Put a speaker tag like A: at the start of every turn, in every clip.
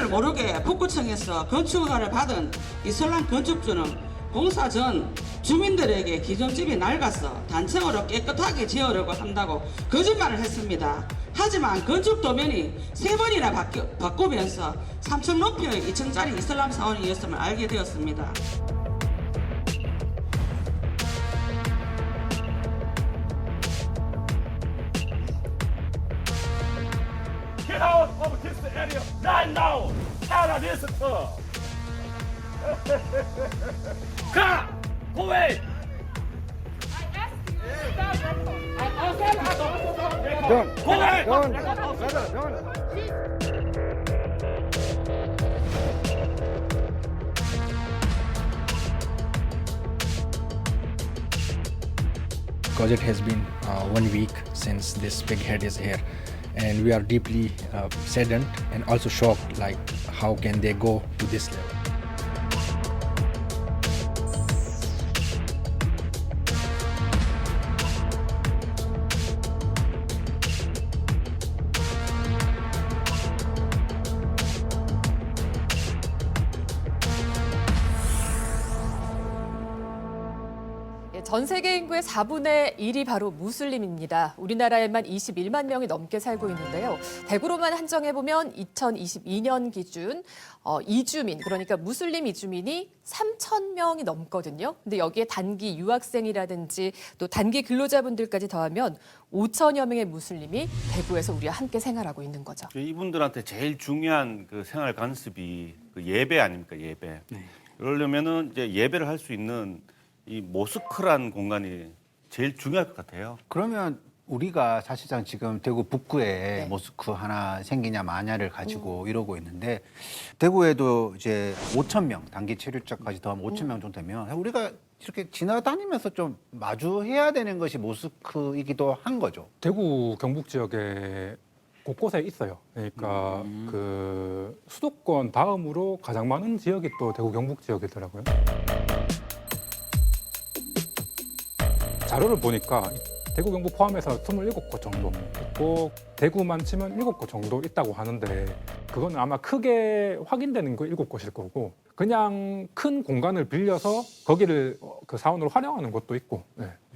A: 모르게 북구청에서 건축허가를 받은 이슬람 건축주는 공사 전 주민들에게 기존집이 낡아서 단층으로 깨끗하게 지으려고 한다고 거짓말을 했습니다. 하지만 건축 도면이 3번이나 바꾸면서 3층 높이의 2층짜리 이슬람 사원이었음을 알게 되었습니다.
B: Get out of this area right now! Out of this tour! Cut! Go away! Go away!
C: Because it has been 1 week since this big head is here, and we are deeply saddened and also shocked, like how can they go to this level.
D: 전 세계 인구의 4분의 1이 바로 무슬림입니다. 우리나라에만 21만 명이 넘게 살고 있는데요. 대구로만 한정해보면 2022년 기준 이주민, 그러니까 무슬림 이주민이 3천 명이 넘거든요. 근데 여기에 단기 유학생이라든지 또 단기 근로자분들까지 더하면 5천여 명의 무슬림이 대구에서 우리와 함께 생활하고 있는 거죠.
E: 이분들한테 제일 중요한 그 생활 관습이 그 예배 아닙니까, 예배. 그러려면은 이제 예배를 할 수 있는 이 모스크란 공간이 제일 중요할 것 같아요.
F: 그러면 우리가 사실상 지금 대구 북구에
D: 네.
F: 모스크 하나 생기냐 마냐를 가지고 이러고 있는데 대구에도 이제 5천 명 단기 체류자까지 더하면 5천 명 정도 되면 우리가 이렇게 지나다니면서 좀 마주해야 되는 것이 모스크이기도 한 거죠.
G: 대구 경북 지역에 곳곳에 있어요. 그러니까 그 수도권 다음으로 가장 많은 지역이 또 대구 경북 지역이더라고요. 자료를 보니까 대구 경북 포함해서 27곳 정도 있고 대구만 치면 7곳 정도 있다고 하는데 그건 아마 크게 확인되는 거 7곳일 거고 그냥 큰 공간을 빌려서 거기를 그 사원으로 활용하는 곳도 있고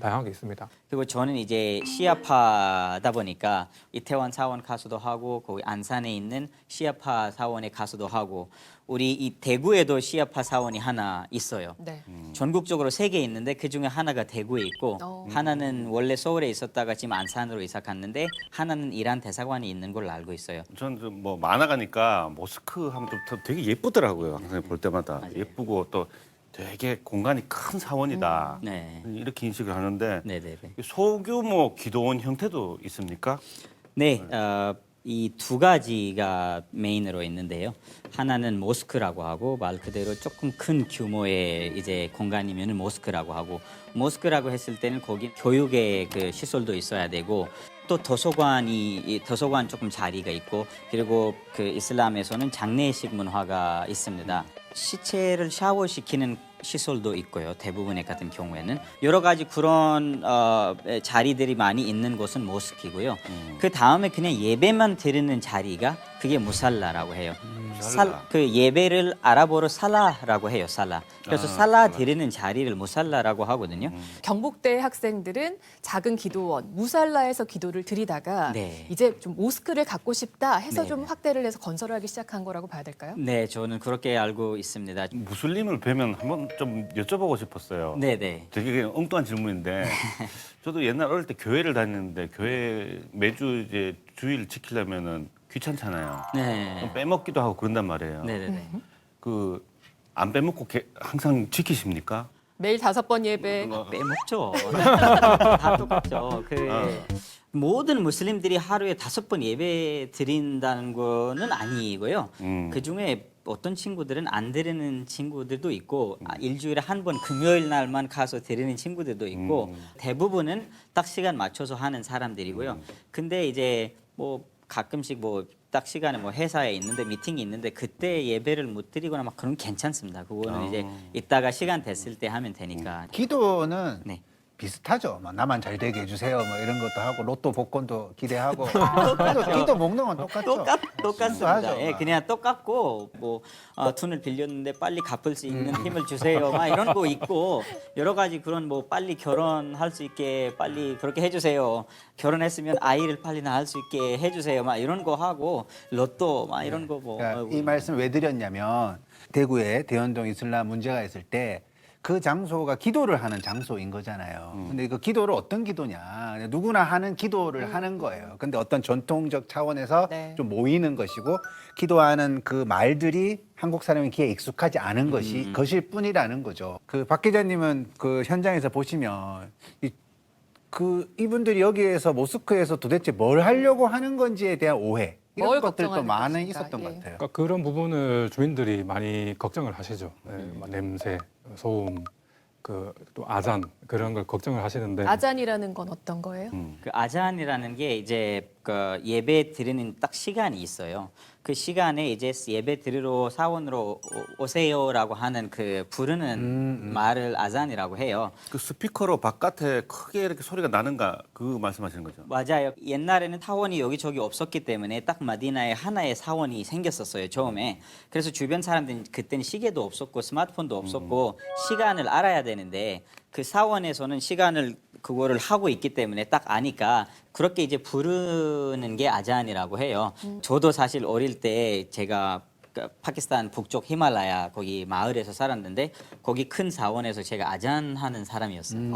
G: 다양하게 있습니다.
H: 그리고 저는 이제 시아파다 보니까 이태원 사원 가수도 하고 거기 안산에 있는 시아파 사원에 가수도 하고 우리 이 대구에도 시아파 사원이 하나 있어요.
D: 네.
H: 전국적으로 3개 있는데 그 중에 하나가 대구에 있고 하나는 원래 서울에 있었다가 지금 안산으로 이사 갔는데 하나는 이란 대사관에 있는 걸로 알고 있어요.
E: 저는 좀 뭐 만화 가니까 모스크 하면 좀 되게 예쁘더라고요. 항상 볼 때마다 예쁘고 또 되게 공간이 큰 사원이다.
H: 네.
E: 이렇게 인식을 하는데
H: 네네네.
E: 소규모 기도원 형태도 있습니까?
H: 네, 이 2가지가 메인으로 있는데요. 하나는 모스크라고 하고 말 그대로 조금 큰 규모의 이제 공간이면 모스크라고 하고 모스크라고 했을 때는 거기 교육의 그 시설도 있어야 되고 또 도서관 조금 자리가 있고 그리고 그 이슬람에서는 장례식 문화가 있습니다. 시체를 샤워시키는 시설도 있고요. 대부분의 같은 경우에는 여러 가지 그런 자리들이 많이 있는 곳은 모스크이고요. 그 다음에 그냥 예배만 드리는 자리가 그게 무살라라고 해요. 그 예배를 아랍어로 살라라고 해요. 살라. 그래서 살라 드리는 자리를 무살라라고 하거든요.
D: 경북대 학생들은 작은 기도원, 무살라에서 기도를 드리다가
H: 네.
D: 이제 좀 모스크를 갖고 싶다 해서
H: 네.
D: 좀 확대를 해서 건설을 하기 시작한 거라고 봐야 될까요?
H: 네, 저는 그렇게 알고 있습니다.
E: 무슬림을 뵈면 한번 좀 여쭤보고 싶었어요.
H: 네네.
E: 되게 엉뚱한 질문인데 저도 옛날 어릴 때 교회를 다녔는데 교회 매주 이제 주일 지키려면은 귀찮잖아요.
H: 네.
E: 좀 빼먹기도 하고 그런단 말이에요.
H: 네네네.
E: 그 안 빼먹고 항상 지키십니까?
D: 매일 5번 예배.
H: 빼먹죠. 다 똑같죠. 모든 무슬림들이 하루에 5번 예배 드린다는 거는 아니고요. 그 중에 어떤 친구들은 안 드리는 친구들도 있고 일주일에 한 번 금요일 날만 가서 드리는 친구들도 있고 대부분은 딱 시간 맞춰서 하는 사람들이고요. 근데 이제 뭐 가끔씩 뭐 딱 시간에 뭐 회사에 있는데 미팅이 있는데 그때 예배를 못 드리거나 막 그런 괜찮습니다. 그거는 이제 이따가 시간 됐을 때 하면 되니까.
F: 기도는
H: 네.
F: 비슷하죠. 막 나만 잘 되게 해주세요. 뭐 이런 것도 하고 로또 복권도 기대하고 기도 먹는 건 똑같죠.
H: 똑같습니다.
F: 하죠.
H: 예, 그냥 똑같고 뭐 돈을 빌렸는데 빨리 갚을 수 있는 힘을 주세요. 막 이런 거 있고 여러 가지 그런 뭐 빨리 결혼할 수 있게 빨리 그렇게 해주세요. 결혼했으면 아이를 빨리 낳을 수 있게 해주세요. 막 이런 거 하고 로또 막 이런 거 뭐.
F: 그러니까 이 말씀 왜 드렸냐면 대구에 대연동 이슬람 문제가 있을 때 그 장소가 기도를 하는 장소인 거잖아요. 근데 그 기도를 어떤 기도냐. 누구나 하는 기도를 하는 거예요. 근데 어떤 전통적 차원에서
D: 네.
F: 좀 모이는 것이고 기도하는 그 말들이 한국 사람의 귀에 익숙하지 않은 것일 뿐이라는 거죠. 그 박 기자님은 그 현장에서 보시면 이분들이 여기에서 모스크에서 도대체 뭘 하려고 하는 건지에 대한 오해 이런
D: 뭘
F: 것들도
D: 걱정하는
F: 많이
D: 것인가,
F: 있었던
D: 예.
F: 것 같아요.
G: 그러니까 그런 부분을 주민들이 많이 걱정을 하시죠. 예, 뭐 냄새, 소음, 또 아잔 그런 걸 걱정을 하시는데
D: 아잔이라는 건 어떤 거예요?
H: 그 아잔이라는 게 이제 그 예배 드리는 딱 시간이 있어요. 그 시간에 이제 예배 드리러 사원으로 오세요라고 하는 그 부르는 말을 아잔이라고 해요.
E: 그 스피커로 바깥에 크게 이렇게 소리가 나는가 그 말씀하시는 거죠?
H: 맞아요. 옛날에는 사원이 여기저기 없었기 때문에 딱 마디나에 하나의 사원이 생겼었어요, 처음에. 그래서 주변 사람들은 그때는 시계도 없었고 스마트폰도 없었고 시간을 알아야 되는데 그 사원에서는 시간을 그거를 하고 있기 때문에 딱 아니까 그렇게 이제 부르는 게 아잔이라고 해요. 저도 사실 어릴 때 제가 그 파키스탄 북쪽 히말라야 거기 마을에서 살았는데 거기 큰 사원에서 제가 아잔하는 사람이었어요.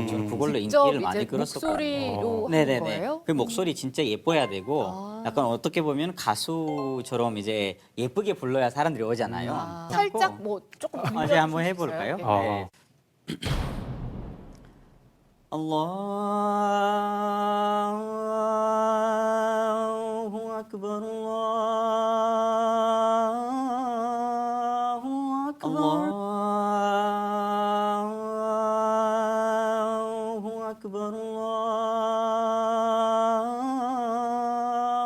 H: 저는 그걸로
D: 직접
H: 인기를
D: 이제
H: 많이 끌었었거든요.
D: 목소리로 하는
H: 네네네.
D: 거예요?
H: 그 목소리 진짜 예뻐야 되고
D: 아.
H: 약간 어떻게 보면 가수처럼 이제 예쁘게 불러야 사람들이 오잖아요.
D: 살짝 뭐 조금
H: 이제 한번
D: 들려주실 수
H: 해볼까요?
D: 있어요?
H: 네. 알라후 아크bar 알라후 아크bar 알라후 아크bar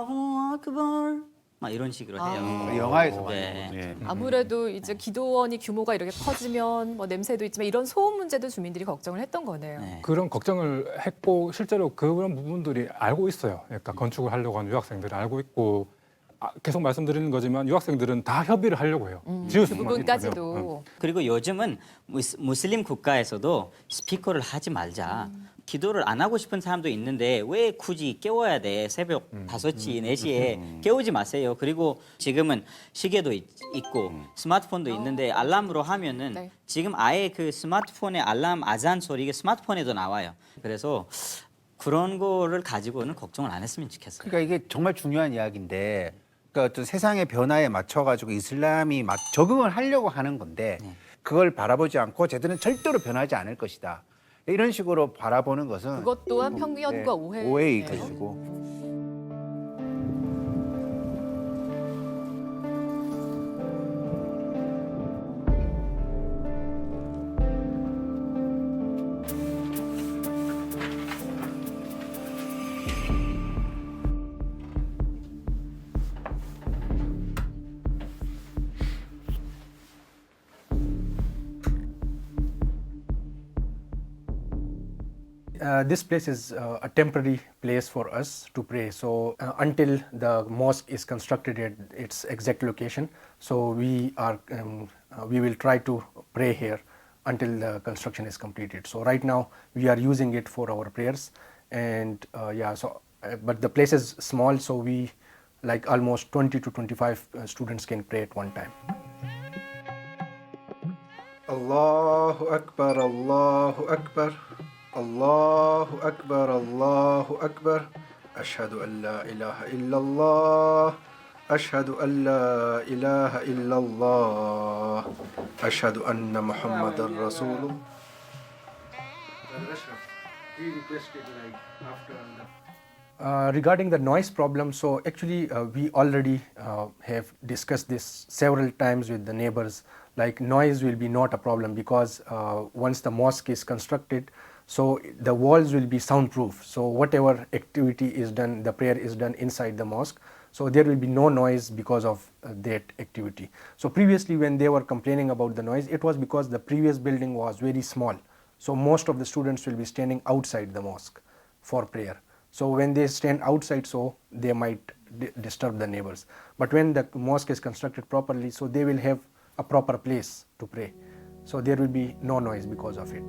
H: 알라후 아크bar 막 이런 식으로 해요.
F: 영화에서 많이
H: 네.
E: 예.
D: 아무래도 이제 기도원이 규모가 이렇게 커지면 뭐 냄새도 있지만 이런 소음 문제도 주민들이 걱정을 했던 거네요.
H: 네.
G: 그런 걱정을 했고 실제로 그런 부분들이 알고 있어요. 그러니까 건축을 하려고 하는 유학생들은 알고 있고 계속 말씀드리는 거지만 유학생들은 다 협의를 하려고 해요. 지을 수만 있다면.
D: 부분까지도.
H: 그리고 요즘은 무슬림 국가에서도 스피커를 하지 말자. 기도를 안 하고 싶은 사람도 있는데 왜 굳이 깨워야 돼? 새벽 5시, 4시에 깨우지 마세요. 그리고 지금은 시계도 있고 스마트폰도 있는데 알람으로 하면은
D: 네.
H: 지금 아예 그 스마트폰의 알람 아잔 소리가 스마트폰에도 나와요. 그래서 그런 거를 가지고는 걱정을 안 했으면 좋겠어요.
F: 그러니까 이게 정말 중요한 이야기인데, 그러니까 어떤 세상의 변화에 맞춰가지고 이슬람이 적응을 하려고 하는 건데, 그걸 바라보지 않고 쟤들은 절대로 변하지 않을 것이다. 이런 식으로 바라보는 것은
D: 그것 또한 편견과 오해.
F: 오해일
D: 네.
F: 것이고.
C: This place is a temporary place for us to pray. So until the mosque is constructed at its exact location, so we will try to pray here until the construction is completed. So right now we are using it for our prayers, and but the place is small, so we like almost 20 to 25 students can pray at one time.
F: Allahu Akbar, Allahu Akbar. Allahu Akbar, Allahu Akbar. Ashhadu an la ilaha illallah. Ashhadu an la ilaha illallah. Ashhadu anna Muhammadan Rasulullah.
C: Regarding the noise problem, so actually we already have discussed this several times with the neighbors. Like noise will be not a problem because once the mosque is constructed, so the walls will be soundproof. So whatever activity is done, the prayer is done inside the mosque. So there will be no noise because of that activity. So previously when they were complaining about the noise, it was because the previous building was very small. So most of the students will be standing outside the mosque for prayer. So when they stand outside, so they might disturb the neighbors. But when the mosque is constructed properly, so they will have a proper place to pray. So there will be no noise because of it.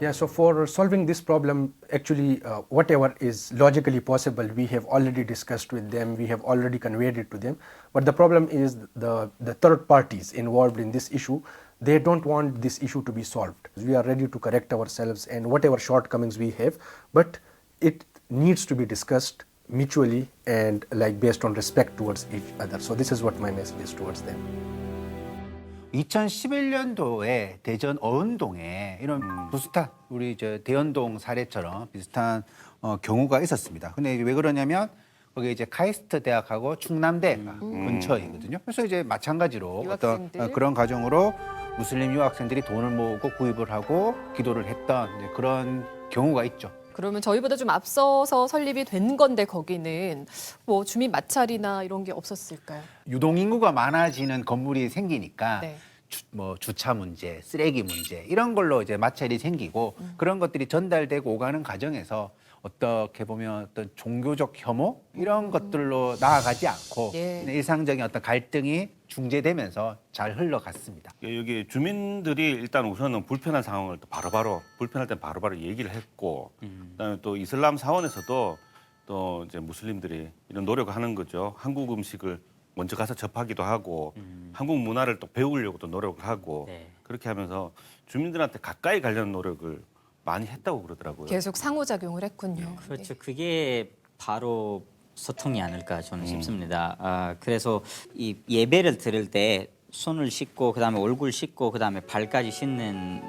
C: Yeah, so for solving this problem, actually, whatever is logically possible, we have already discussed with them, we have already conveyed it to them. But the problem is the third parties involved in this issue, they don't want this issue to be solved. We are ready to correct ourselves and whatever shortcomings we have, but it needs to be discussed mutually and like based on respect towards each other. So this is what my message is towards them.
F: 2011년도에 대전 어은동에 이런 비슷한 우리 저 대연동 사례처럼 비슷한 경우가 있었습니다. 근데 이제 왜 그러냐면 거기 이제 카이스트 대학하고 충남대가 근처이거든요. 그래서 이제 마찬가지로
D: 유학생들.
F: 어떤 그런 과정으로 무슬림 유학생들이 돈을 모으고 구입을 하고 기도를 했던 이제 그런 경우가 있죠.
D: 그러면 저희보다 좀 앞서서 설립이 된 건데 거기는 뭐 주민 마찰이나 이런 게 없었을까요?
F: 유동 인구가 많아지는 건물이 생기니까
D: 네.
F: 뭐 주차 문제, 쓰레기 문제 이런 걸로 이제 마찰이 생기고 그런 것들이 전달되고 오가는 과정에서 어떻게 보면 어떤 종교적 혐오 이런 것들로 나아가지 않고
D: 예.
F: 일상적인 어떤 갈등이 중재되면서 잘 흘러갔습니다.
E: 여기 주민들이 일단 우선은 불편한 상황을 또 바로바로 불편할 땐 바로바로 얘기를 했고 그다음에 또 이슬람 사원에서도 또 이제 무슬림들이 이런 노력을 하는 거죠. 한국 음식을 먼저 가서 접하기도 하고 한국 문화를 또 배우려고 또 노력을 하고
H: 네.
E: 그렇게 하면서 주민들한테 가까이 가려는 노력을 많이 했다고 그러더라고요.
D: 계속 상호작용을 했군요.
H: 그렇죠. 그게 바로 소통이 아닐까 저는 싶습니다. 그래서 이 예배를 드릴 때 손을 씻고 그다음에 얼굴 씻고 그다음에 발까지 씻는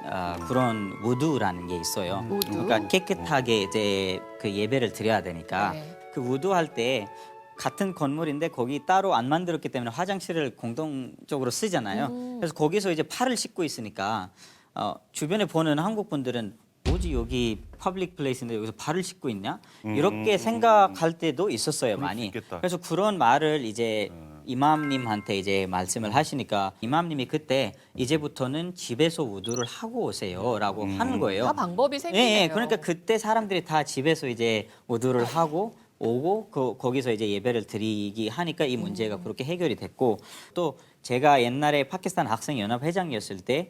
H: 그런 우두라는 게 있어요.
D: 우두?
H: 그러니까 깨끗하게 이제 그 예배를 드려야 되니까
D: 네.
H: 그 우두할 때 같은 건물인데 거기 따로 안 만들었기 때문에 화장실을 공동적으로 쓰잖아요. 그래서 거기서 이제 팔을 씻고 있으니까 주변에 보는 한국 분들은 뭐지 여기 퍼블릭 플레이스인데 여기서 발을 씻고 있냐 이렇게 생각할 때도 있었어요
E: 그럴 수
H: 많이.
E: 있겠다.
H: 그래서 그런 말을 이제 이맘님한테 이제 말씀을 하시니까 이맘님이 그때 이제부터는 집에서 우두를 하고 오세요라고 하는 거예요.
D: 다 방법이 생기네요.
H: 예, 그러니까 그때 사람들이 다 집에서 이제 우두를 하고 오고 거기서 이제 예배를 드리기 하니까 이 문제가 그렇게 해결이 됐고 또 제가 옛날에 파키스탄 학생연합 회장이었을 때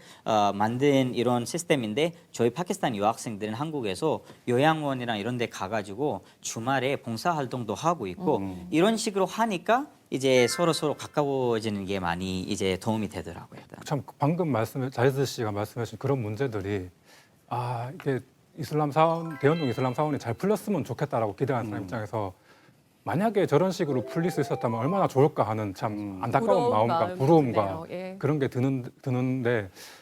H: 만든 이런 시스템인데 저희 파키스탄 유학생들은 한국에서 요양원이랑 이런 데 가가지고 주말에 봉사활동도 하고 있고 이런 식으로 하니까 이제 서로 가까워지는 게 많이 이제 도움이 되더라고요.
G: 참 방금 자이드 씨가 말씀하신 그런 문제들이 이게 이슬람 사원 대연동 이슬람 사원이 잘 풀렸으면 좋겠다라고 기대하는 사람 입장에서 만약에 저런 식으로 풀릴 수 있었다면 얼마나 좋을까 하는 참 안타까운
D: 부러운
G: 마음과
D: 마음이
G: 부러움과
D: 드네요. 예.
G: 그런 게 드는데